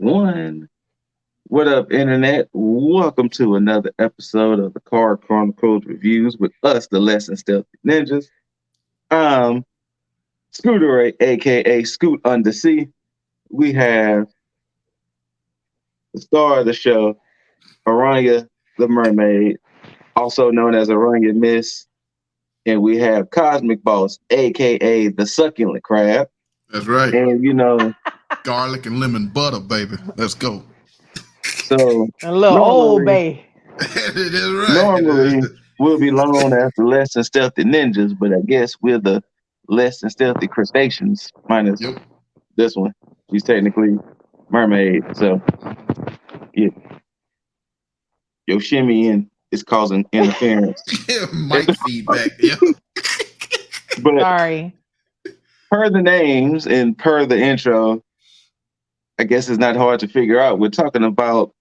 one. What up, Internet? Welcome to another episode of the Card Chronicles Reviews with us, the Lesson Stealthy Ninjas. I'm Scooter, aka Scoot Under Sea. We have the star of the show, Aranya the Mermaid, also known as Aranya Miss. And we have Cosmic Boss, aka the Succulent Crab. That's right. And Garlic and lemon butter, baby. Let's go. So A little old bay. It is right. normally we'll be known as the Less Than Stealthy Ninjas, but I guess we're the Less Than Stealthy Crustaceans, minus this one. She's technically mermaid, so yeah. Your shimmying is causing interference. Mic feedback. Yeah. But Sorry. per the names and per the intro, I guess it's not hard to figure out. We're talking about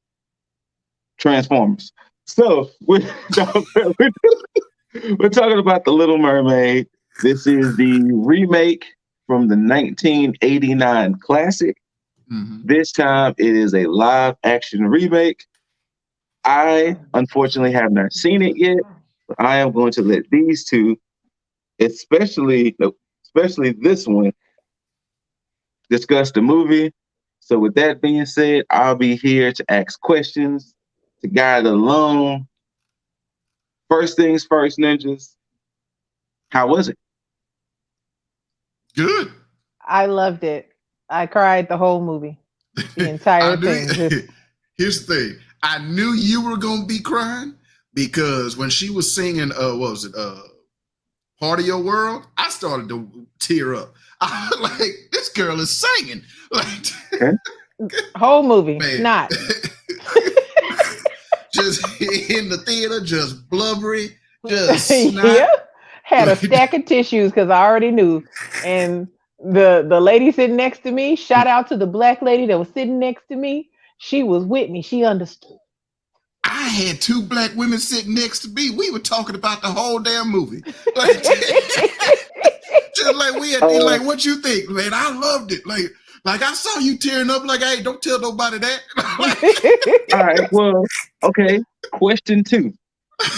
Transformers. So we're talking about The Little Mermaid. This is the remake from the 1989 classic. Mm-hmm. This time it is a live action remake. I unfortunately have not seen it yet, but I am going to let these two, especially this one, discuss the movie. So with that being said, I'll be here to ask questions, to guide along. First things first, ninjas. How was it? Good. I loved it. I cried the whole movie. The entire thing. Here's the thing. I knew you were gonna be crying because when she was singing what was it? Part of Your World, I started to tear up. I was like, this girl is singing. Like whole movie. Man. Not. Just in the theater, just blubbery, just snot. Yeah. Had a stack of tissues because I already knew. And the lady sitting next to me, shout out to the black lady that was sitting next to me. She was with me. She understood. I had two black women sitting next to me. We were talking about the whole damn movie. Like, just like we had, like, what you think, man? I loved it. Like I saw you tearing up. Like, hey, don't tell nobody that. All right. Well, okay. Question 2,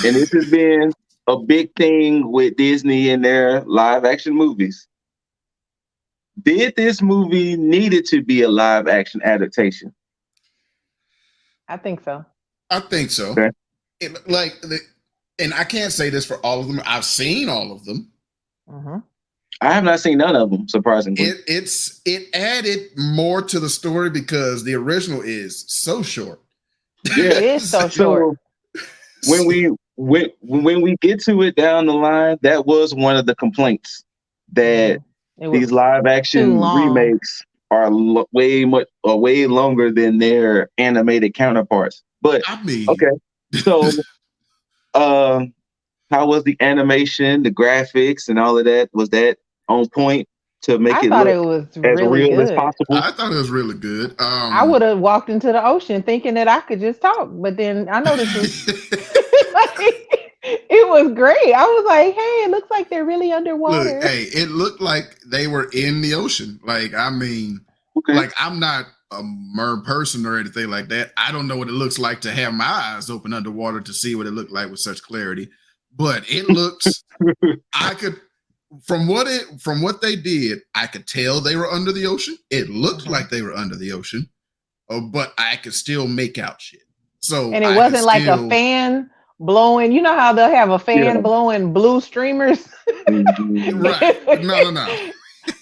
and this has been a big thing with Disney and their live action movies. Did this movie needed to be a live action adaptation? I think so. I think so. Okay. And I can't say this for all of them. I've seen all of them. Mm-hmm. I have not seen none of them, surprisingly. It added more to the story because the original is so short. Yeah. It is so short. So when we get to it down the line, that was one of the complaints that these live action remakes are way longer than their animated counterparts. But I mean, okay, so how was the animation, the graphics, and all of that? Was that on point to make it look it was as really real good. as possible? I thought it was really good. I would have walked into the ocean thinking that I could just talk, but then I know this was it was great. I was like, hey, it looks like they're really underwater. Look, hey, it looked like they were in the ocean. Like, I mean, like, I'm not a mer person or anything like that. I don't know what it looks like to have my eyes open underwater to see what it looked like with such clarity. But it looks, I could, from what they did, I could tell they were under the ocean. It looked like they were under the ocean, but I could still make out shit. So, and it wasn't like a fan blowing. You know how they'll have a fan blowing blue streamers? Right. No.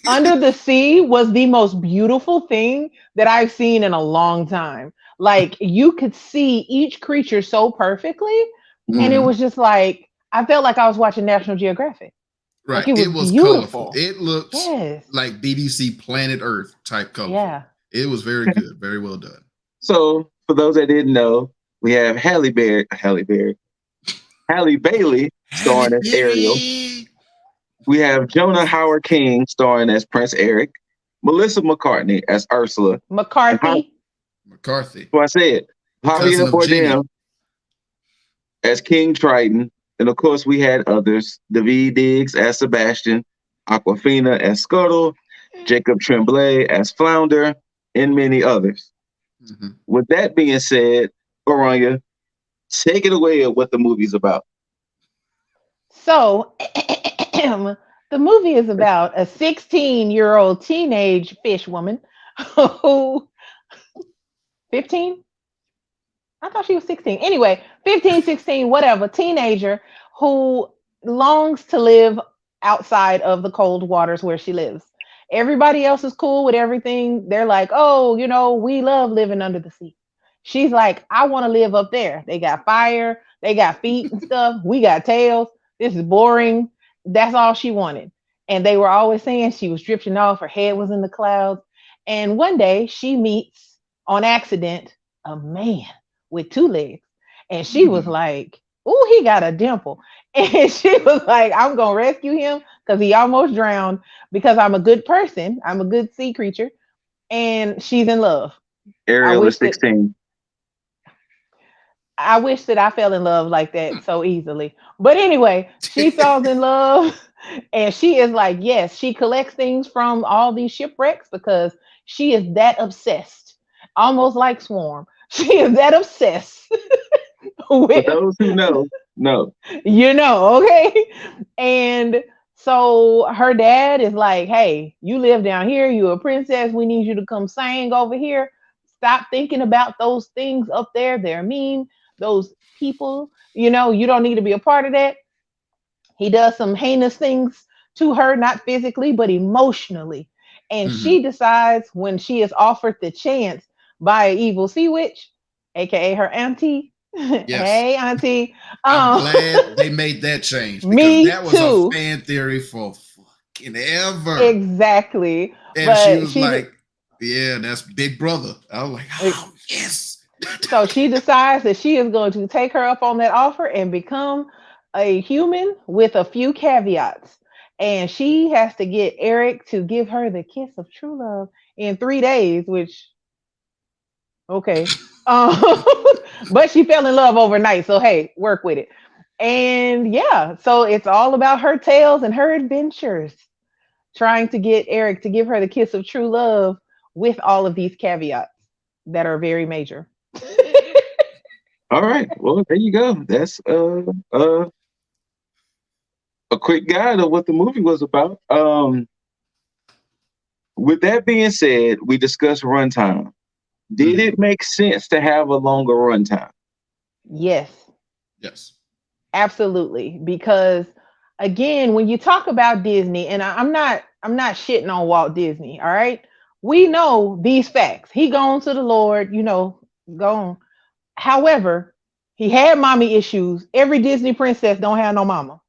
Under the Sea was the most beautiful thing that I've seen in a long time. Like, you could see each creature so perfectly. And it was just like, I felt like I was watching National Geographic. Right. Like, it was beautiful. Colorful. It looked like BBC Planet Earth type color. Yeah. It was very good. Very well done. So, for those that didn't know, we have Halle Bailey starring as Ariel. We have Jonah Howard King starring as Prince Eric, Melissa McCartney as Ursula. McCarthy. So I said, Javier Bardem as King Triton. And of course, we had others. Daveed Diggs as Sebastian, Aquafina as Scuttle, Jacob Tremblay as Flounder, and many others. Mm-hmm. With that being said, Aranya, take it away of what the movie's about. So, the movie is about a 16-year-old teenage fish woman who 15? I thought she was 16. Anyway, 15, 16, whatever, teenager who longs to live outside of the cold waters where she lives. Everybody else is cool with everything. They're like, oh, we love living under the sea. She's like, I want to live up there. They got fire, they got feet and stuff. We got tails. This is boring. That's all she wanted. And they were always saying she was drifting off, her head was in the clouds. And one day she meets on accident a man with two legs. And she was Mm-hmm. like, "Ooh, he got a dimple." And she was like, "I'm going to rescue him because he almost drowned because I'm a good person. I'm a good sea creature." And she's in love. I Ariel is wish that 16. I wish that I fell in love like that so easily. But anyway, she falls in love and she is like, yes, she collects things from all these shipwrecks because she is that obsessed. Almost like Swarm. She is that obsessed For with, those who know. okay? And so her dad is like, hey, you live down here, you're a princess, we need you to come sing over here. Stop thinking about those things up there. They're mean. Those people, you don't need to be a part of that. He does some heinous things to her, not physically, but emotionally. And Mm-hmm. she decides when she is offered the chance by an evil sea witch, aka her auntie. Yes. Hey, auntie. I'm Um, glad they made that change because me that was a too. fan theory for fucking ever. Exactly. And she But was like, yeah, that's Big Brother. I was like, oh, yes. so she decides that she is going to take her up on that offer and become a human with a few caveats. And she has to get Eric to give her the kiss of true love in 3 days, which, okay. Um, but she fell in love overnight. So, hey, work with it. And yeah, so it's all about her tales and her adventures, trying to get Eric to give her the kiss of true love with all of these caveats that are very major. All right. Well, there you go. That's a quick guide of what the movie was about. With that being said, we discussed runtime. Did Mhm. it make sense to have a longer runtime? Yes, Yes. absolutely. Because again, when you talk about Disney, and I'm not shitting on Walt Disney, all right? We know these facts. He gone to the Lord, gone. However, he had mommy issues. Every Disney princess don't have no mama.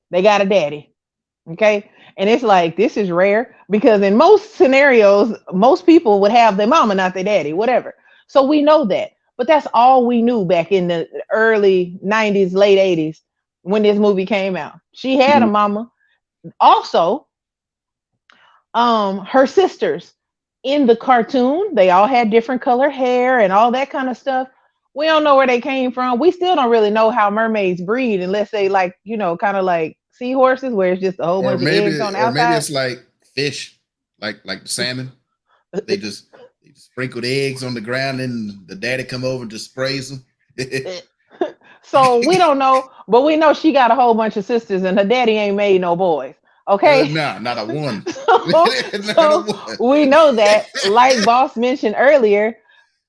They got a daddy. Okay. And it's like, this is rare because in most scenarios, most people would have their mama, not their daddy, whatever. So we know that. But that's all we knew back in the early 90s, late 80s when this movie came out. She had a Mhm. mama. Also, her sisters in the cartoon, they all had different color hair and all that kind of stuff. We don't know where they came from. We still don't really know how mermaids breed unless they like, kind of like seahorses where it's just a whole bunch of eggs on the Or maybe outside. it's like fish, like the salmon. They just sprinkle the eggs on the ground and the daddy come over and just sprays them. So we don't know, but we know she got a whole bunch of sisters and her daddy ain't made no boys. Okay. Nah, not a one. so, Not a so one. we know that, like Boss mentioned earlier,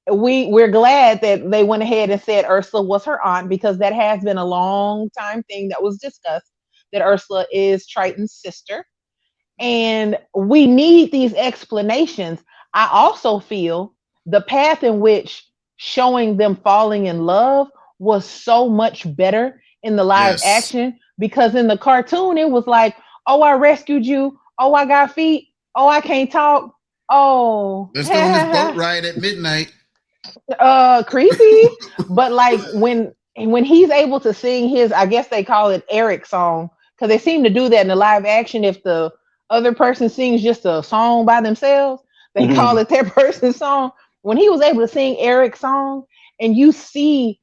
we're glad that they went ahead and said Ursula was her aunt because that has been a long time thing that was discussed, that Ursula is Triton's sister. And we need these explanations. I also feel the path in which showing them falling in love was so much better in the live Yes. action because in the cartoon it was like, oh, I rescued you. Oh, I got feet. Oh, I can't talk. Oh, Let's go on this boat ride at midnight. creepy. But like when he's able to sing his, I guess they call it Eric song because they seem to do that in the live action. If the other person sings just a song by themselves, they call Mhm. it their person's song. When he was able to sing Eric's song, and you see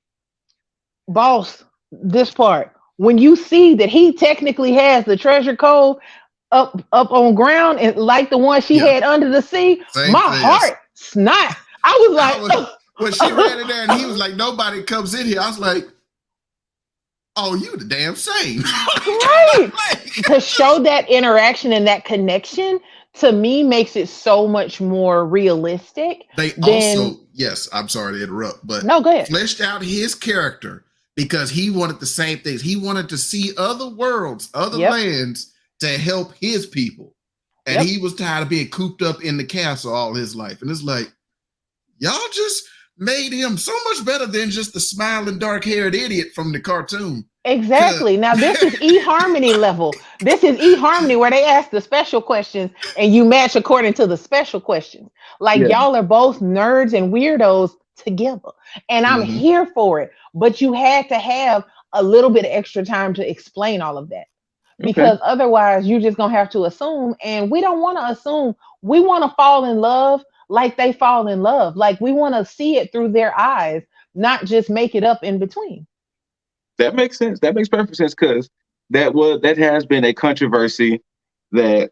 Boss this part, when you see that he technically has the treasure cove up on ground and like the one she Yeah. had under the sea, Same my thing. Yes. heart snapped. I was like, when she ran in there and he was like, nobody comes in here. I was like, oh, you the damn same. Right. To show that interaction and that connection to me makes it so much more realistic. They also, yes, I'm sorry to interrupt, but no, go ahead. Fleshed out his character because he wanted the same things. He wanted to see other worlds, other lands to help his people. And he was tired of being cooped up in the castle all his life. And it's like, y'all just made him so much better than just the smiling, dark-haired idiot from the cartoon. Exactly. Now, this is eHarmony level. This is eHarmony where they ask the special questions and you match according to the special questions. Like, y'all are both nerds and weirdos together. And I'm here for it. But you had to have a little bit of extra time to explain all of that. Because otherwise, you're just going to have to assume. And we don't want to assume. We want to fall in love like they fall in love. Like, we want to see it through their eyes, not just make it up in between. That makes sense. That makes perfect sense because that has been a controversy that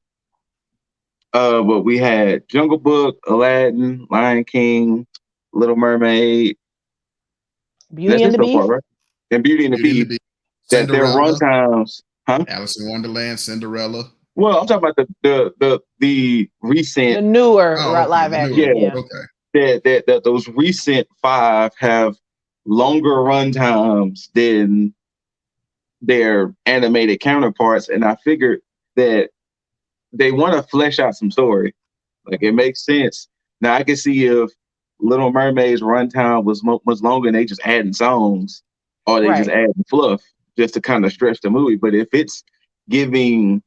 what we had Jungle Book, Aladdin, Lion King, Little Mermaid, Beauty and the Beast, right? And Beauty and the Beast. That their runtimes, Alice in Wonderland, Cinderella. Well, I'm talking about the recent, the newer live action. Yeah. Okay. That those recent 5 have longer runtimes than their animated counterparts, and I figured that they want to flesh out some story. Like, it makes sense. Now I can see if Little Mermaid's runtime was longer and they just adding songs or they just adding fluff just to kind of stretch the movie. But if it's giving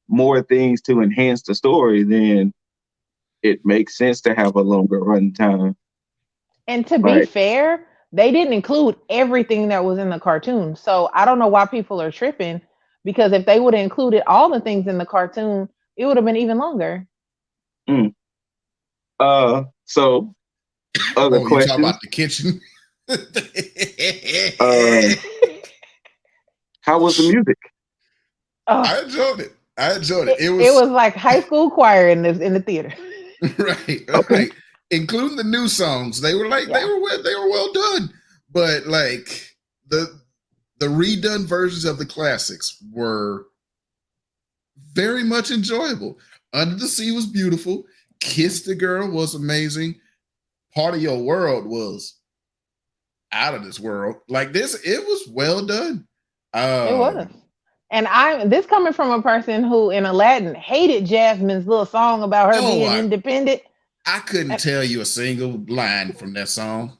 more things to enhance the story, then it makes sense to have a longer runtime. And to be fair, they didn't include everything that was in the cartoon. So I don't know why people are tripping, because if they would have included all the things in the cartoon, it would have been even longer. So other questions. You talk about the kitchen. How was the music? I enjoyed it. It was like high school choir in the theater. Right. Including the new songs. They were like they were well done. But like the redone versions of the classics were very much enjoyable. Under the Sea was beautiful. Kiss the Girl was amazing. Part of Your World was out of this world. Like this, it was well done. It was. And this coming from a person who in Aladdin hated Jasmine's little song about her being independent. I couldn't tell you a single line from that song.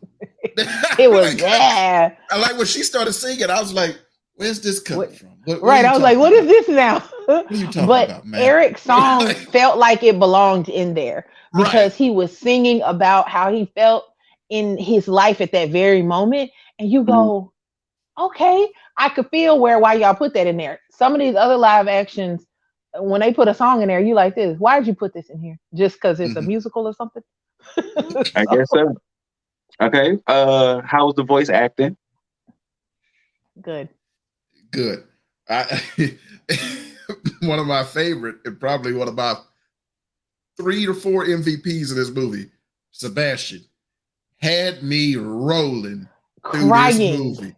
It was I like when she started singing, I was like, where's this coming from? I was like, what is this now? What are you talking about, man? Eric's song felt like it belonged in there because he was singing about how he felt in his life at that very moment. And you go, okay, I could feel why y'all put that in there. Some of these other live actions, when they put a song in there, you like this. Why did you put this in here? Just because it's a musical or something? I guess so. Okay. How was the voice acting? Good. One of my favorite, and probably one of my 3 or 4 MVPs of this movie, Sebastian, had me rolling through this movie.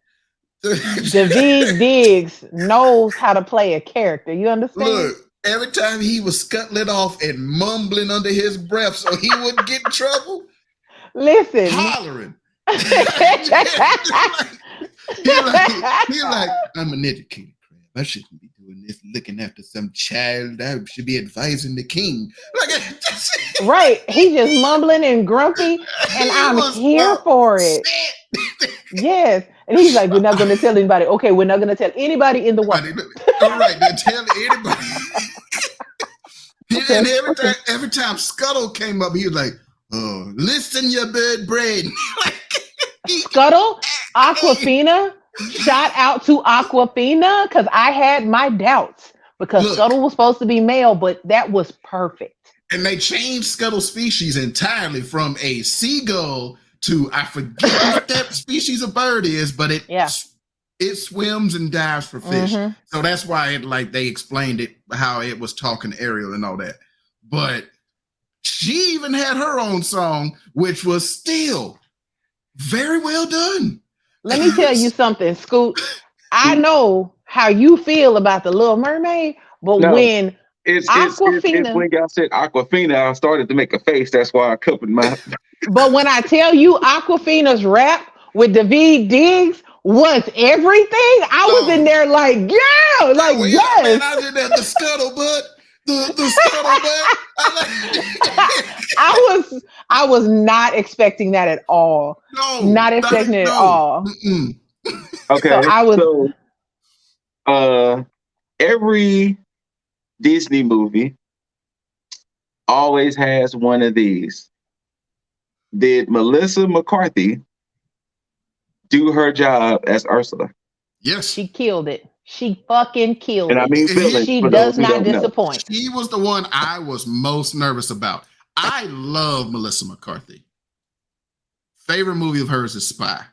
David Diggs knows how to play a character. You understand? Look, every time he was scuttling off and mumbling under his breath so he wouldn't get in trouble. Listen. Hollering. He like, I'm an educated crab. I shouldn't be doing this, looking after some child. I should be advising the king. Right. He just mumbling and grumpy, and I'm here for it. Yes. And he's like, we're not going to tell anybody. Okay, we're not going to tell anybody in the world. All right, then tell anybody. And every time Scuttle came up, he was like, oh, listen, your bird brain. Scuttle, Aquafina, shout out to Aquafina, because I had my doubts because Scuttle was supposed to be male, but that was perfect. And they changed Scuttle's species entirely from a seagull to, I forget what that species of bird is, but it swims and dives for fish. So that's why they explained it, how it was talking to Ariel and all that. But She even had her own song, which was still very well done. Let me tell you something, Scoot. I know how you feel about the Little Mermaid, but No, when it's Aquafina, when y'all said Aquafina, I started to make a face. That's why I covered my. but when I tell you Aquafina's rap with David Diggs was everything, I was in No. there like, yeah, like Well, yeah, man, yes. I did that. The scuttlebutt, the scuttlebutt. I was not expecting that at all. No, Not expecting it at no. all. Mm-mm. So Okay, I was so every Disney movie always has one of these. Did Melissa McCarthy do her job as Ursula? Yes. she killed it. She fucking killed And I it. mean villain She for those does who not don't know. disappoint. She was the one I was most nervous about. I love Melissa McCarthy. Favorite movie of hers is Spy.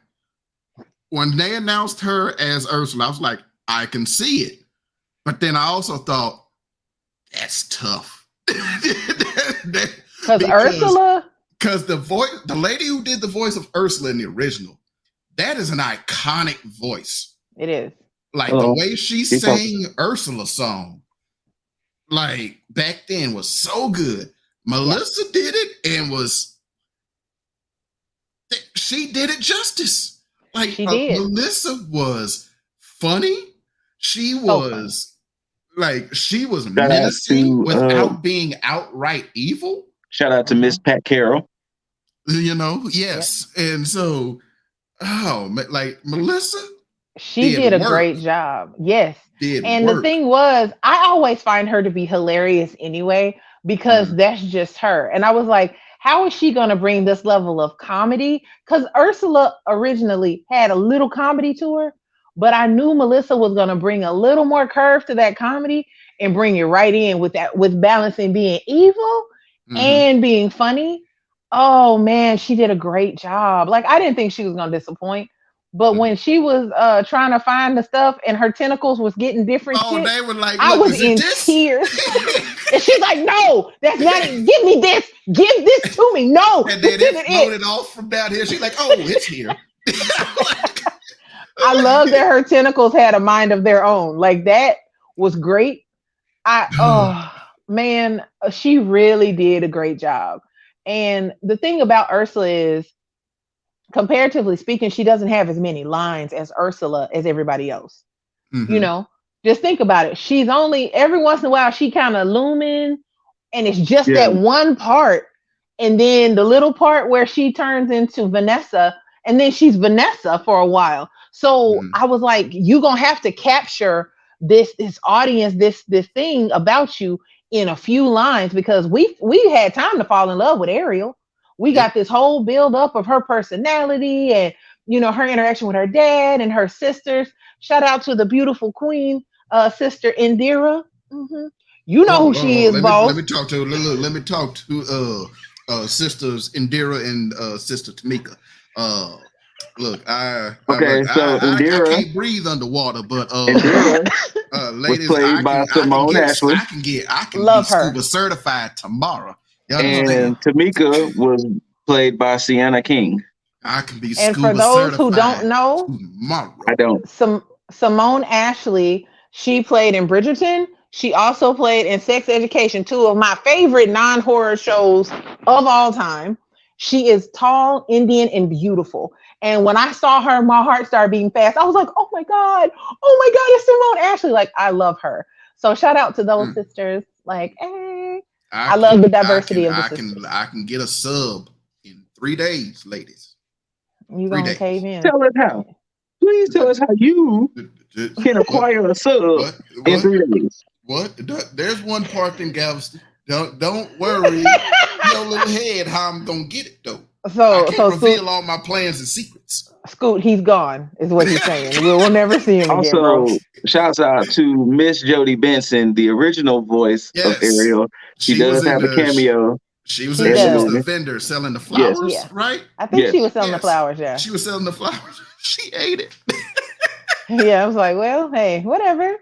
When they announced her as Ursula, I was like, I can see it. But then I also thought, that's tough. Because Ursula, Because the lady who did the voice of Ursula in the original, that is an iconic voice. it is. Like the way she sang Ursula's song, like back then was so good. Melissa did it and she did it justice. Like She did. Melissa was funny. She was she was menacing without being outright evil. Shout out to Miss Pat Carroll. You know, yes. Yep. And so, like Melissa, she did a great job. Yes. And the thing was, I always find her to be hilarious anyway, because that's just her. And I was like, how is she going to bring this level of comedy? Because Ursula originally had a little comedy to her, but I knew Melissa was going to bring a little more curve to that comedy and bring it right in with that, with balancing being evil and being funny. Oh man, she did a great job. Like, I didn't think she was going to disappoint. But when she was trying to find the stuff and her tentacles was getting different shit, they were like, I was in tears. And she's like, no, that's not it. Give me this. Give this to me. No. And then it floated off from down here. She's like, oh, it's here. I love that her tentacles had a mind of their own. Like, that was great. Oh man, she really did a great job. And the thing about Ursula is, comparatively speaking, she doesn't have as many lines as Ursula as everybody else. You know, just think about it. She's only, every once in a while, she kind of looming, and it's just that one part. And then the little part where she turns into Vanessa, and then she's Vanessa for a while. So I was like, you gonna have to capture this audience, this thing about you in a few lines, because we had time to fall in love with Ariel. We got this whole build up of her personality and, you know, her interaction with her dad and her sisters. Shout out to the beautiful queen, sister Indira. You know who she is, boss. Let me talk to sisters Indira and sister Tamika. Look, Indira, I can't breathe underwater, but Indira ladies, was played by Simone Ashley. I can be scuba certified tomorrow. And Tamika was played by Sienna King. I can be and for those who don't know, tomorrow. I don't. Simone Ashley, she played in Bridgerton. She also played in Sex Education, two of my favorite non-horror shows of all time. She is tall, Indian, and beautiful. And when I saw her, my heart started beating fast. I was like, oh my God, it's Simone Ashley. Like, I love her. So shout out to those sisters. Like, hey. I love the diversity of the sisters. I can get a sub in 3 days, ladies. You gonna cave in? Tell us how. Please tell us how you can acquire a sub in 3 days. What? There's one part in Galveston. Don't worry, your little head how I'm gonna get it though. I can't reveal all my plans and secrets. Scoot, he's gone, is what he's saying. We'll never see him again, bro. Shouts out to Miss Jodie Benson, the original voice of Ariel. She does have a cameo. She was the vendor selling the flowers, right? I think she was selling the flowers, She was selling the flowers. She ate it. Yeah, I was like, well, hey, whatever.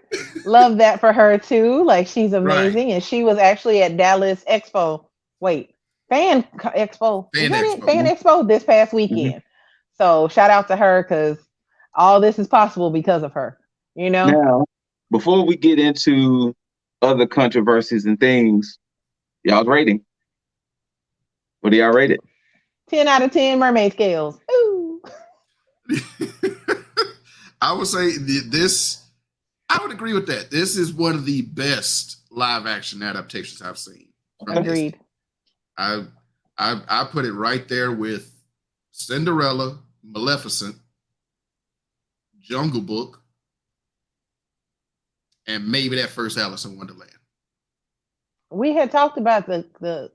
Love that for her too. Like, she's amazing. Right. And she was actually at Dallas Expo. Wait, Fan Expo. Fan Is that it? Expo. Fan Expo this past weekend. So shout out to her because all this is possible because of her. You know. Now, before we get into other controversies and things, y'all's rating. What do y'all rate it? 10 out of 10 mermaid scales. Ooh. I would say this. I would agree with that. This is one of the best live action adaptations I've seen. Agreed. I put it right there with Cinderella, Maleficent, Jungle Book, and maybe that first Alice in Wonderland. We had talked about the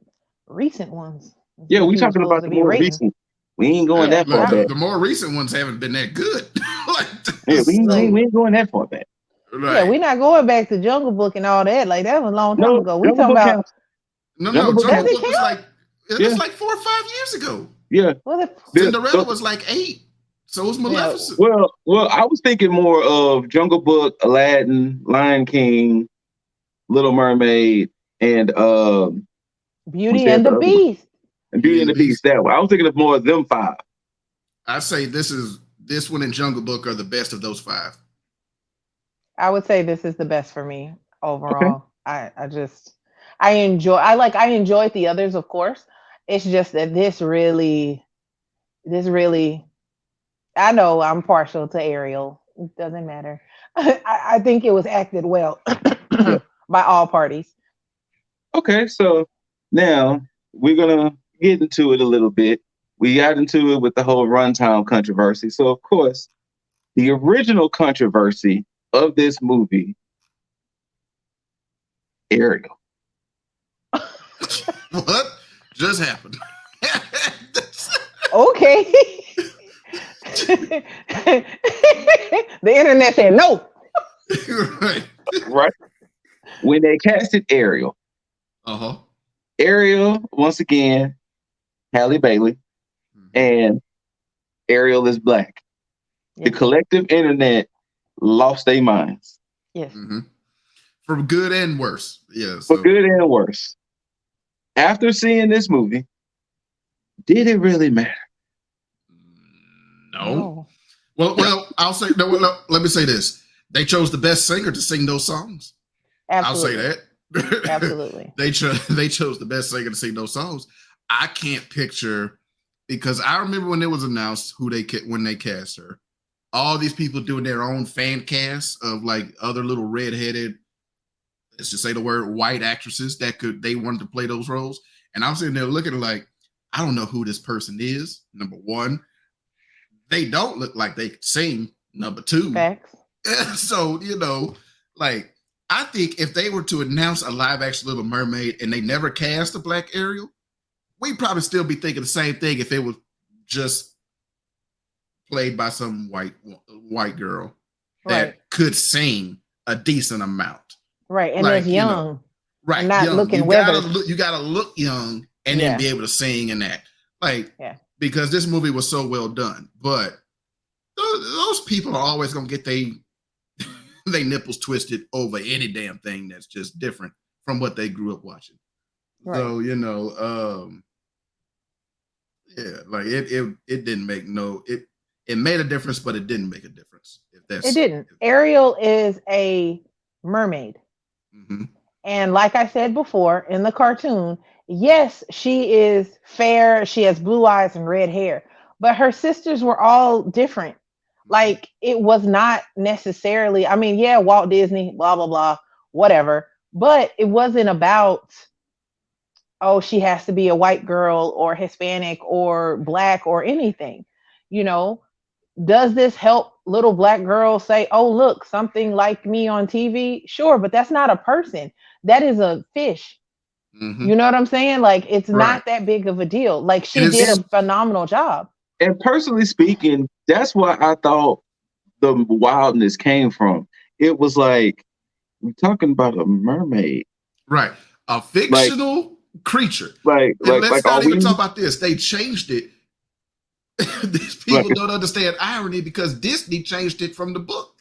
recent ones. Yeah, we talking about the more recent. We ain't going that far back. The more recent ones haven't been that good. We ain't going that far back. Right. Yeah, we're not going back to Jungle Book and all that. Like that was a long time ago. We talking about counts. Jungle Book was like it was like 4 or 5 years ago. Yeah. Cinderella was like 8. So was Maleficent. Yeah. Well, I was thinking more of Jungle Book, Aladdin, Lion King, Little Mermaid, and Beauty and the Beast. And Beauty and the Beast. That way. I was thinking of more of them 5. I say this one and Jungle Book are the best of those 5. I would say this is the best for me overall. Okay. I enjoyed the others, of course. It's just that this really, I know I'm partial to Ariel. It doesn't matter. I think it was acted well by all parties. Okay, so now we're gonna get into it a little bit. We got into it with the whole runtime controversy. So of course, the original controversy of this movie, Ariel. What just happened? Okay. The internet said no. Right. When they casted Ariel. Ariel, once again, Halle Bailey, and Ariel is black. Yes. The collective internet lost their minds. Yes. For good and worse. Yeah. For good and worse. After seeing this movie, did it really matter? No. Well, I'll say no. Let me say this: they chose the best singer to sing those songs. Absolutely. I'll say that. Absolutely. They chose the best singer to sing those songs. I can't picture, because I remember when it was announced when they cast her, all these people doing their own fan cast of like other little redheaded, let's just say the word, white actresses they wanted to play those roles. And I'm sitting there looking like, I don't know who this person is. Number one, they don't look like they could sing. Number two, facts. So, like, I think if they were to announce a live action Little Mermaid and they never cast a black Ariel, we'd probably still be thinking the same thing if it was just played by some white girl that could sing a decent amount. Right. And like, young. Right. And not young. looking weathered. You gotta look young and then be able to sing and act. Like, because this movie was so well done. But those people are always gonna get they nipples twisted over any damn thing that's just different from what they grew up watching. Right. So, like it didn't make it made a difference, but it didn't make a difference. It didn't. Ariel is a mermaid. And like I said before in the cartoon, yes, she is fair. She has blue eyes and red hair, but her sisters were all different. Like, it was not necessarily, I mean, yeah, Walt Disney, blah, blah, blah, whatever. But it wasn't about, oh, she has to be a white girl or Hispanic or black or anything. Does this help little black girls say, oh, look, something like me on TV? Sure, but that's not a person. That is a fish. You know what I'm saying? Like, it's not that big of a deal. Like, she did a phenomenal job. And personally speaking, that's where I thought the wildness came from. It was like, we're talking about a mermaid. Right. A fictional creature. Let's not even talk about this. They changed it. These people don't understand irony because Disney changed it from the book.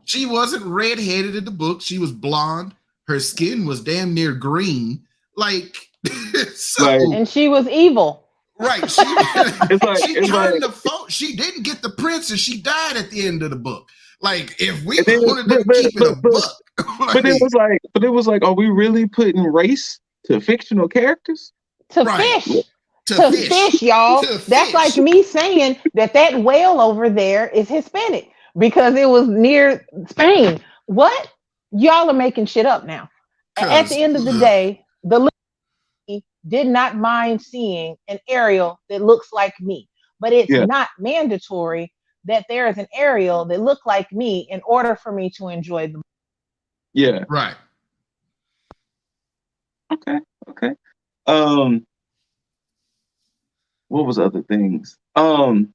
She wasn't redheaded in the book. She was blonde. Her skin was damn near green. Like, Like, so And she was evil. right. She she it's like, turned the phone. She didn't get the princess. She died at the end of the book. Like, if we and then, wanted to keep it a buck, but like, it was like, are we really putting race to fictional characters? To right. fish. To To fish. fish, y'all. To That's like fish. me saying that whale over there is Hispanic because it was near Spain. What? Y'all are making shit up now. At the Cause end of the day, the little did not mind seeing an Ariel that looks like me, but it's Yeah, not mandatory that there is an Ariel that look like me in order for me to enjoy the. yeah. right. Okay, okay. Um, what was other things? I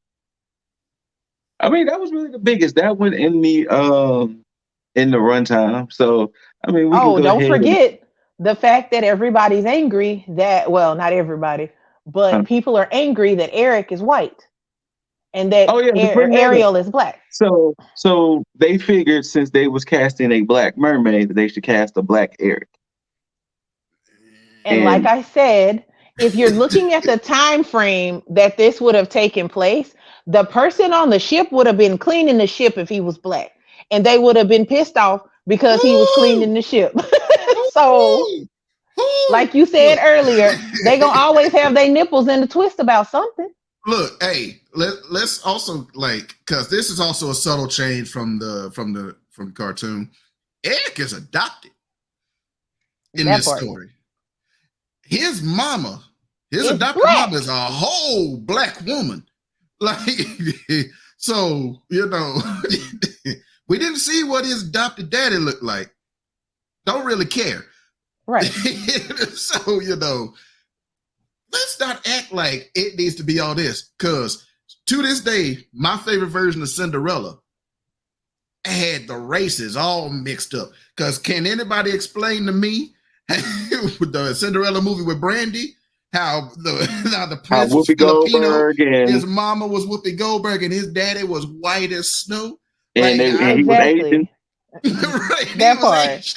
mean, that was really the biggest. That went in the runtime. So I mean, we can Oh, go don't ahead and forget the fact that everybody's angry that, well, not everybody, but people are angry that Eric is white and that oh yeah, to bring that up. Ariel is black. So they figured since they was casting a black mermaid that they should cast a black Eric. And like And I said, if you're looking at the time frame that this would have taken place, the person on the ship would have been cleaning the ship if he was black. And they would have been pissed off because he was Woo! cleaning the ship. So, Woo! Woo! like you said Look. earlier, they gonna always have their nipples in the twist about something. Look, hey, let's also, like, because this is also a subtle change from the cartoon. Eric is adopted in That this part. story. His mama, his It's adopted black. mama is a whole black woman. Like, so, we didn't see what his adopted daddy looked like. Don't really care. Right. So, let's not act like it needs to be all this. Because to this day, my favorite version of Cinderella had the races all mixed up. Because can anybody explain to me with the Cinderella movie with Brandy, how the prince was Whoopi Filipino, Goldberg and his mama was Whoopi Goldberg, and his daddy was white as snow? and, Like, and he was Asian. right, that part.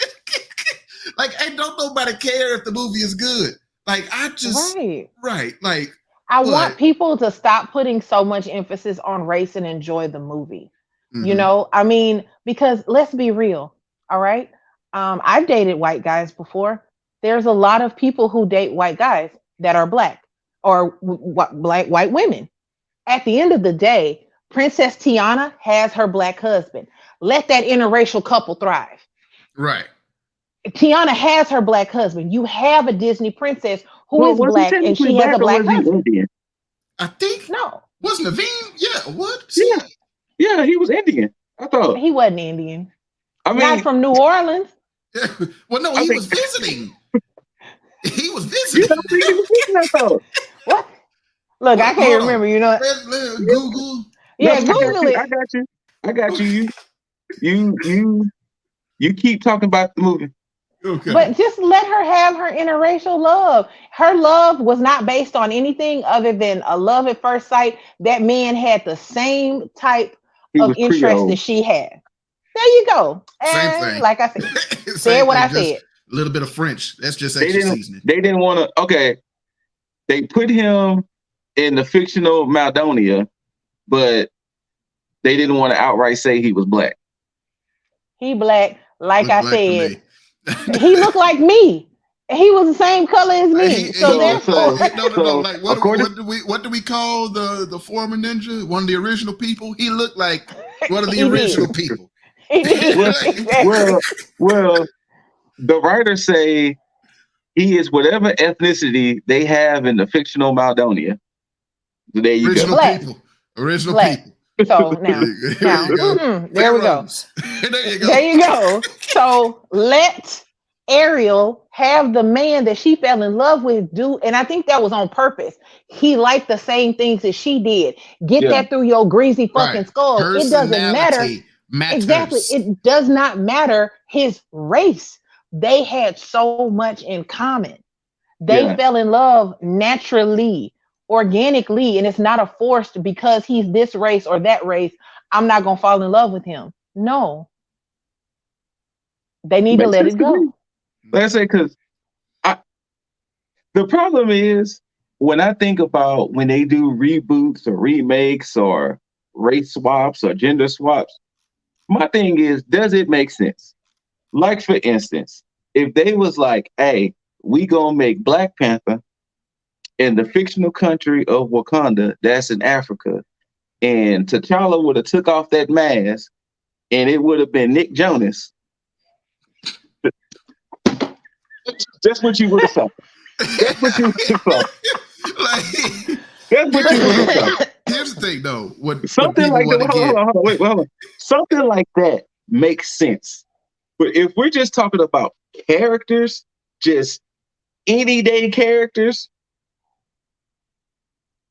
Like, hey, don't nobody care if the movie is good. Like, I just Right. like, I what? want people to stop putting so much emphasis on race and enjoy the movie. Mhm. I mean, because let's be real, all right? I've dated white guys before. There's a lot of people who date white guys that are black or black white women. At the end of the day, Princess Tiana has her black husband. Let that interracial couple thrive. Right. Tiana has her black husband. You have a Disney princess who Well, is was he black and technically she has black a or black was he husband. Indian? I think No, wasn't Naveen? Yeah. What? See? Yeah, yeah, he was Indian. I thought. he wasn't Indian. I Not mean, from New Orleans. Well, no, I he think was visiting. He was you visiting. know, he was Indian. I thought. What? Look, I What? can't Hold on. remember. Google. No, Yeah, I got Google you. it. I got you. I got you. You keep talking about the movie. Okay. But just let her have her interracial love. Her love was not based on anything other than a love at first sight. That man had the same type He of was interest Creole. that she had. There you go. Same And thing. like I said, Same what thing. I Just said. a little bit of French. That's just They extra didn't. seasoning. They didn't want to. Okay, they put him in the fictional Maldonia, but they didn't want to outright say he was black. He black. Like Look I black to said, me. he looked like me. He was the same color as me. So He looked therefore, like no. Like, according, what do we call the former ninja? One of the original people. He looked like one of the he original did. people. He did. well, Exactly. well, the writers say he is whatever ethnicity they have in the fictional Maldonia. So there you Original go. Black. people. Original Black. people. So now, There you go. there we go. Pharaohs. There you go. There you go. So let Ariel have the man that she fell in love with do, and I think that was on purpose. He liked the same things that she did. Get Yeah, that through your greasy Right. fucking skull. It doesn't matter. Personality Exactly. matters. It does not matter his race. They had so much in common. They yeah. fell in love naturally, organically, and it's not a forced because he's this race or that race. I'm not gonna fall in love with him. No, they need to Makes let sense it to me. go. Like I say, because The problem is when I think about when they do reboots or remakes or race swaps or gender swaps, my thing is, does it make sense? Like for instance, if they was like, hey, we gonna make Black Panther in the fictional country of Wakanda, that's in Africa, and T'Challa would have took off that mask and it would have been Nick Jonas. That's what you would have thought. That's what you would have thought. Like, That's what you would have thought. here's the thing, though. What Something people like want that. to get. Hold on. Something like that makes sense. But if we're just talking about characters, just any day characters,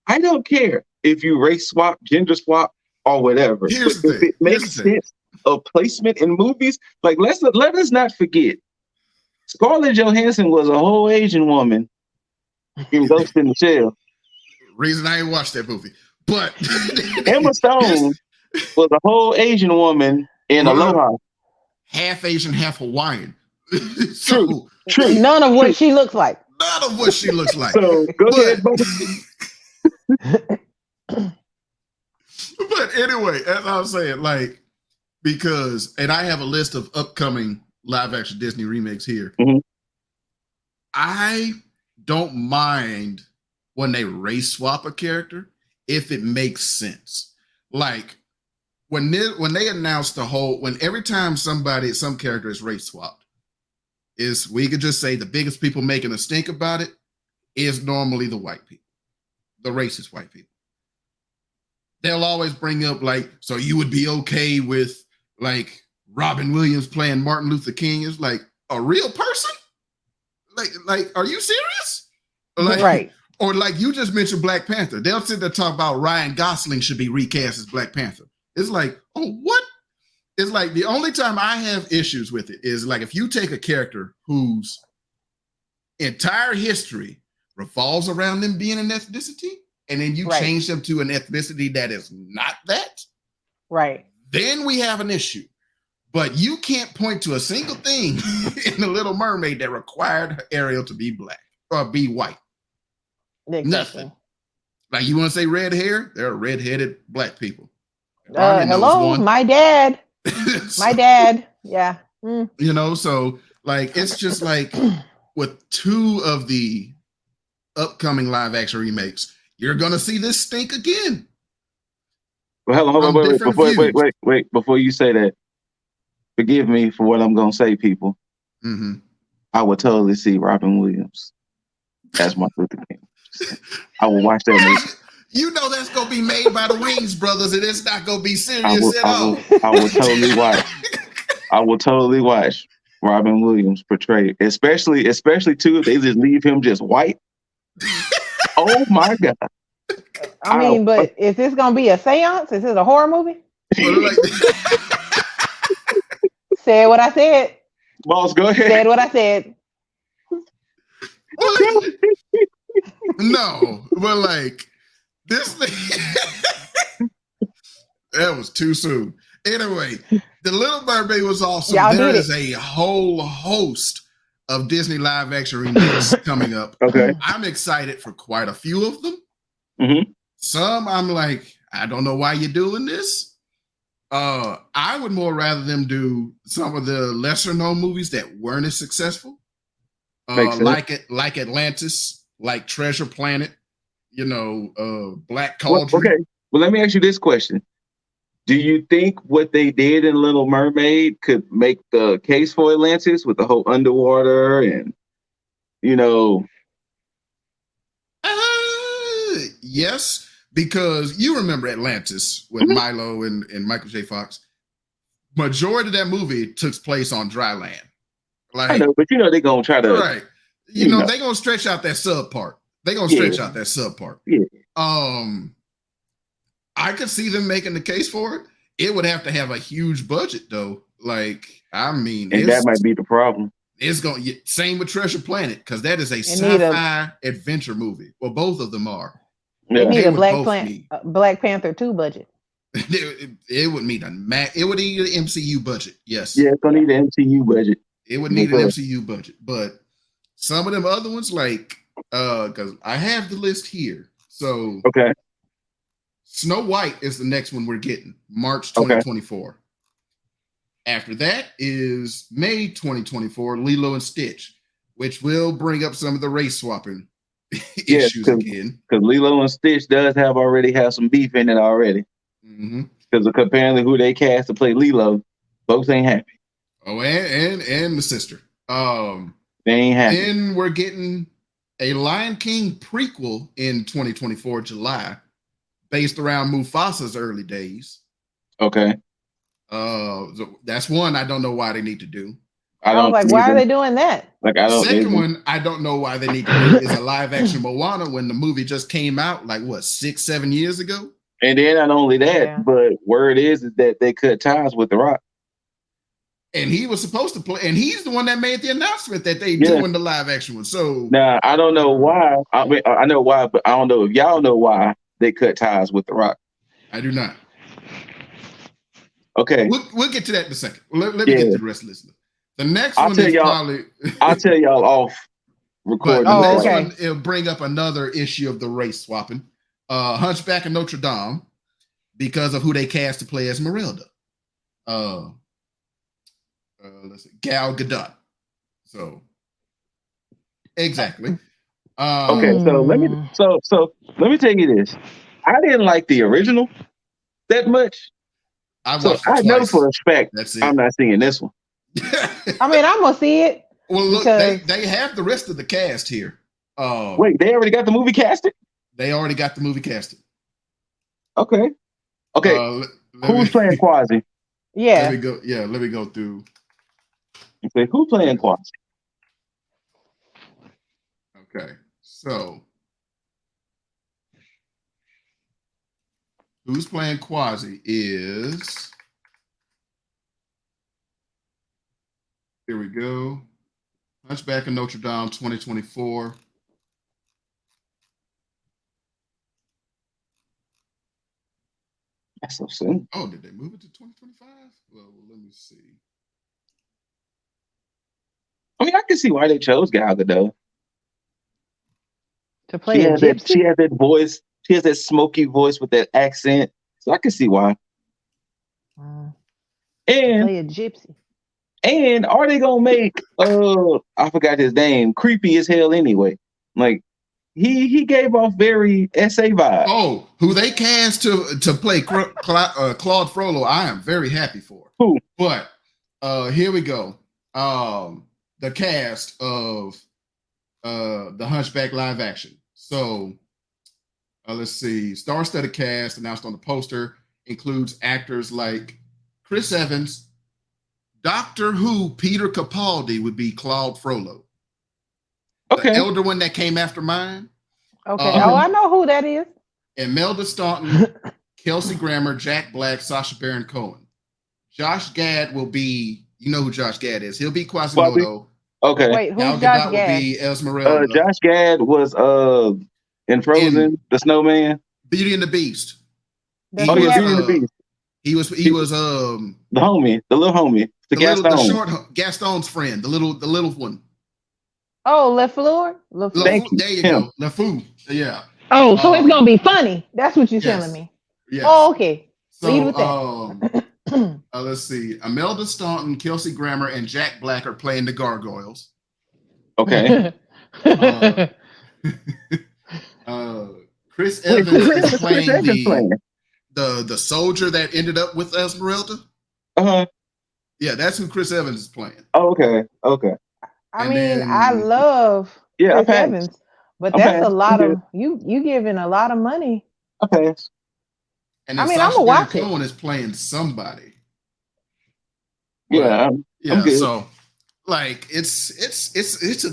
I don't care if you race swap, gender swap, or whatever. Here's But the if thing. it makes sense of placement in movies, like let us not forget, Scarlett Johansson was a whole Asian woman in Ghost in the Shell. Reason I ain't watched that movie, but Emma Stone was a whole Asian woman in Aloha. Half Asian, half Hawaiian. True. None of what she looks like. None of what she looks like. So go ahead, buddy. But anyway, as I was saying, like, because, and I have a list of upcoming live action Disney remakes here. Mm-hmm. I don't mind when they race swap a character if it makes sense. Like when they announced when every time some character is race swapped, is we could just say the biggest people making a stink about it is normally the white people, the racist white people. They'll always bring up like, so you would be okay with like Robin Williams playing Martin Luther King? Is like a real person? Like, are you serious? Like, right. Or like you just mentioned Black Panther. They'll sit there talk about Ryan Gosling should be recast as Black Panther. It's like, oh, what? It's like the only time I have issues with it is like if you take a character whose entire history revolves around them being an ethnicity, and then you change them to an ethnicity that is not that, right? Then we have an issue. But you can't point to a single thing in The Little Mermaid that required Ariel to be black or be white. Exactly. Nothing. Like you want to say red hair? There are red-headed black people. Hello, my dad. My dad. Yeah. You know, so like it's just like with two of the upcoming live action remakes, you're gonna see this stink again. Well, hold on, wait. Before you say that, forgive me for what I'm gonna say, people. Mm-hmm. I would totally see Robin Williams as Martin Luther King. I will watch that movie. You know that's gonna be made by the Wings brothers, and it's not gonna be serious at all. I will totally watch. I will totally watch Robin Williams portray, especially too if they just leave him just white. Oh my God! I mean, but is this gonna be a seance? Is this a horror movie? Said what I said. Boss, go ahead. Said what I said. No, but like this thing, that was too soon. Anyway, The Little Mermaid was awesome. There is a whole host of Disney live action remakes coming up. Okay, I'm excited for quite a few of them. Mm-hmm. Some I'm like, I don't know why you're doing this. I would more rather them do some of the lesser known movies that weren't as successful, like Atlantis, like Treasure Planet, you know, Black Cauldron. Okay, well, let me ask you this question: do you think what they did in Little Mermaid could make the case for Atlantis with the whole underwater and, you know? Yes, because you remember Atlantis with Milo and Michael J. Fox. Majority of that movie took place on dry land. Like, I know, but you know they're gonna try to right. You know they're gonna stretch out that sub part. They're gonna stretch out that sub part. Yeah. I could see them making the case for it. It would have to have a huge budget though. Like, I mean, and that might be the problem. It's going same with Treasure Planet because that is a sci-fi adventure movie. Well, both of them are. They need a Black Panther 2 budget. It would need it would need an MCU budget. Yes. Yeah, it's gonna need an MCU budget. It would need an MCU budget, but some of them other ones, like Because I have the list here. So Okay. Snow White is the next one we're getting, March Okay. 2024. After that is May 2024, Lilo and Stitch, which will bring up some of the race swapping issues again. Because Lilo and Stitch does already have some beef in it already. Because apparently who they cast to play Lilo, folks ain't happy. Oh, and the sister. They ain't happy. Then we're getting a Lion King prequel in 2024, July, based around Mufasa's early days. Okay. So that's one I don't know why they need to do. I was like, why are they doing that? Like, I don't. Second one, I don't know why they need to do is a live action Moana when the movie just came out, like what, 6-7 years ago. And then not only that, but word is that they cut ties with The Rock. And he was supposed to play, and he's the one that made the announcement that they doing the live action one. So now I don't know why. I mean, I know why, but I don't know if y'all know why they cut ties with The Rock. I do not. Okay, we'll get to that in a second. Let me get to the rest of this. The next one is probably. I'll tell y'all off recording. But the next one, it'll bring up another issue of the race swapping. Hunchback of Notre Dame, because of who they cast to play Esmeralda. Let's see, Gal Gadot. So exactly. Okay, so let me tell you this. I didn't like the original that much. I know for a fact I'm not seeing this one. I mean, I'm gonna see it. Well, look, they have the rest of the cast here. Wait, they already got the movie casted? They already got the movie casted. Okay. Who's playing Quasi? Yeah. Let me go through. Okay, who playing Quasi? Okay, so who's playing Quasi is, here we go, Hunchback of Notre Dame 2024. That's so soon. Oh, did they move it to 2025? Well, let me see. I mean, I can see why they chose Gal Gadot. To play a gypsy? She has that voice. She has that smoky voice with that accent. So I can see why. And play a gypsy. And are they gonna make I forgot his name, creepy as hell anyway? Like he gave off very SA vibe. Oh, who they cast to play Claude Frollo, I am very happy for. Who? But here we go. The cast of the Hunchback live action. So let's see. Star-studded cast announced on the poster includes actors like Chris Evans, Doctor Who Peter Capaldi would be Claude Frollo. Okay. The elder one that came after mine. Okay. I know who that is. Imelda Staunton, Kelsey Grammer, Jack Black, Sacha Baron Cohen. Josh Gad will be, you know who Josh Gad is. He'll be Quasimodo. Okay. Wait, who's Josh Gad? Will be Esmeralda. Josh Gad was in Frozen, the Snowman. Beauty and the Beast. Beauty and the Beast. He was the homie, the little homie, the short Gaston's friend, the little one. Oh, LeFleur? There you go. LeFou. Yeah. Oh, so it's gonna be funny. That's what you're telling me. Yes. Oh, okay. So lead with that. Let's see. Imelda Staunton, Kelsey Grammer, and Jack Black are playing the gargoyles. Okay. Chris Evans is playing the soldier that ended up with Esmeralda. Yeah, that's who Chris Evans is playing. Oh, okay. I love Chris Evans, but that's a lot of you giving a lot of money. Okay. And then I'm gonna watch it. Cohen is playing somebody. Yeah, yeah. So, like, it's a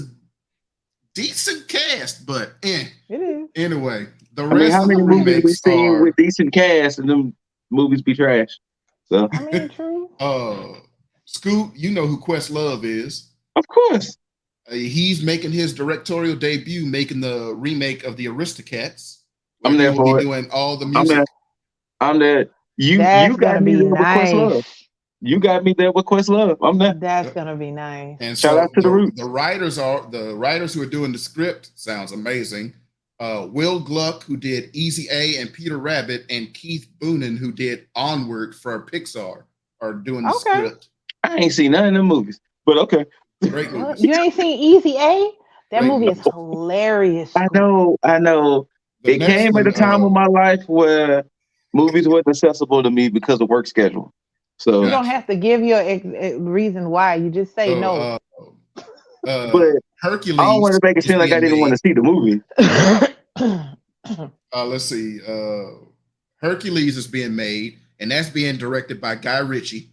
decent cast, but it is. Anyway, the rest how of many the movies we seen are, with decent cast and them movies be trash? So true. Scoot, you know who Questlove is? Of course. He's making his directorial debut, making the remake of the Aristocats. I'm there for it. Doing all the music. I'm there. You gotta meet him with Questlove. You got me there with Questlove. I'm there. That's gonna be nice. And Shout so out to the Roots. the writers who are doing the script. Sounds amazing. Will Gluck, who did Easy A and Peter Rabbit, and Keith Boonen, who did Onward for Pixar, are doing the script. I ain't seen none of them movies, but okay. Great movies. You ain't seen Easy A? That movie is hilarious. I know. It came at a time of my life where movies weren't accessible to me because of work schedule. So you don't have to give your reason why. You just say no. But Hercules. I don't want to make it seem like I didn't want to see the movie. Let's see. Hercules is being made, and that's being directed by Guy Ritchie.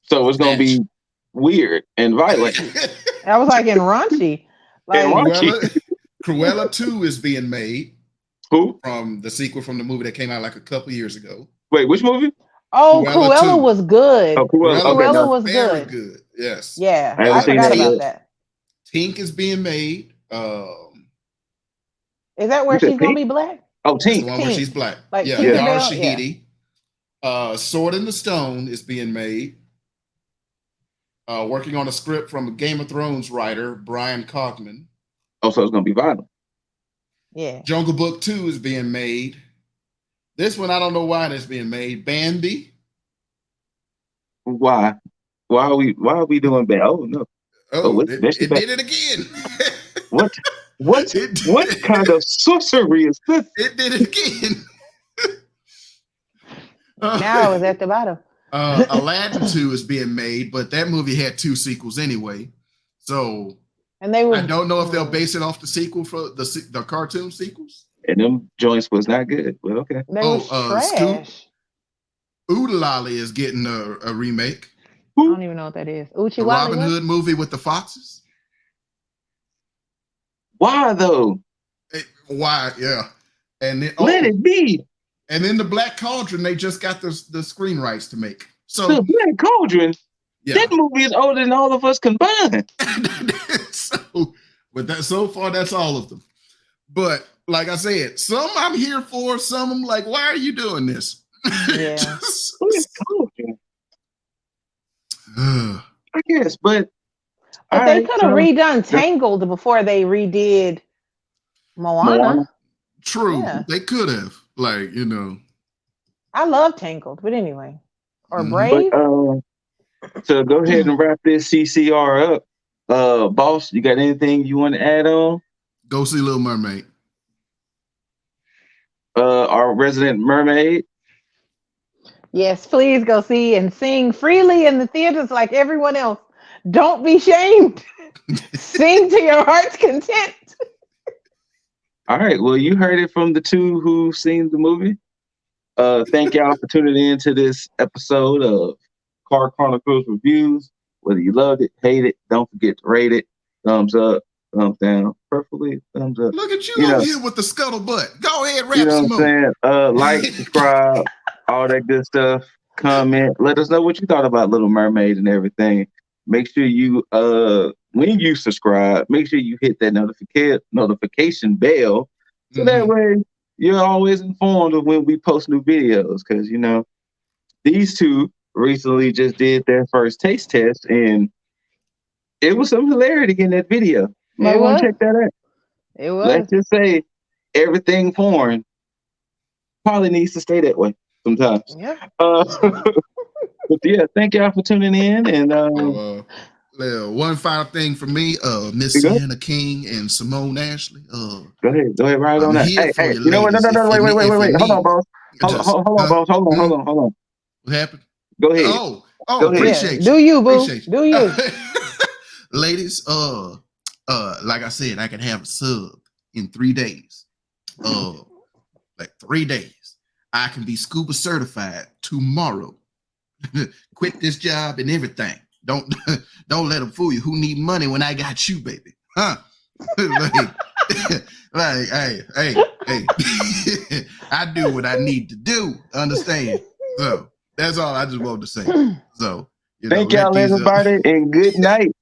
So it's gonna be weird and violent. I was like in raunchy. Like Cruella 2 is being made. Who? From the sequel from the movie that came out like a couple years ago. Wait, which movie? Oh, Cruella was good. Oh, Cruella was very good. Yes. Yeah, I forgot about that. Tink is being made. Is that where she's gonna be black? Oh, Tink. The one where she's black. Like Yara Shahidi. Sword in the Stone is being made. Working on a script from a Game of Thrones writer, Brian Cogman. Oh, so it's gonna be violent. Yeah. Jungle Book 2 is being made. This one, I don't know why it's being made. Bambi. Why? Why are we doing Bambi? Oh no. Oh, it did it again. What kind of sorcery is this? It did it again. Now it's at the bottom. Aladdin 2 is being made, but that movie had 2 sequels anyway. So I don't know if they'll base it off the sequel for the cartoon sequels. And them joints was not good, but okay. They was trash. Oodalali is getting a remake. I don't even know what that is. The Robin Hood movie with the foxes. Why though? Why? Yeah. And then, let it be. And then the Black Cauldron, they just got the screen rights to make. So the Black Cauldron. Yeah. That movie is older than all of us combined. So far, that's all of them. But like I said, some I'm here for, some I'm like, why are you doing this? Yeah. I guess, but they could have redone Tangled before they redid Moana. True. Yeah. They could have. Like, you know. I love Tangled, but anyway. Or Brave. But, so go ahead and wrap this CCR up. Boss, you got anything you want to add on? Go see Little Mermaid. Our resident mermaid. Yes, please go see and sing freely in the theaters like everyone else. Don't be shamed. Sing to your heart's content. All right. Well, you heard it from the two who've seen the movie. Thank y'all for tuning in to this episode of Car Chronicles Reviews. Whether you loved it, hate it, don't forget to rate it. Thumbs up, thumbs down, preferably thumbs up. Look at you over here with the scuttlebutt. Go ahead, rap some more. You know what I'm saying? Like, subscribe, all that good stuff. Comment. Let us know what you thought about Little Mermaid and everything. Make sure you, when you subscribe, make sure you hit that notification bell. So that way you're always informed of when we post new videos. Because, you know, these two recently just did their first taste test, and it was some hilarity in that video. You might want to check that out. It was. Let's just say everything foreign probably needs to stay that way sometimes. Yeah. But yeah, thank y'all for tuning in. And one final thing for me, Miss Sienna King and Simone Ashley. Go ahead, right on that. Hey, you know what? No, wait. Hold on, boss. Hold on, boss. Hold on. What happened? Go ahead. Oh, appreciate you. Do you, boo? Do you? Ladies, like I said, I can have a sub in 3 days. Like 3 days. I can be scuba certified tomorrow. Quit this job and everything. Don't let them fool you. Who need money when I got you, baby? Huh? hey. I do what I need to do. Understand? So that's all I just wanted to say. So, thank y'all, everybody, and good night.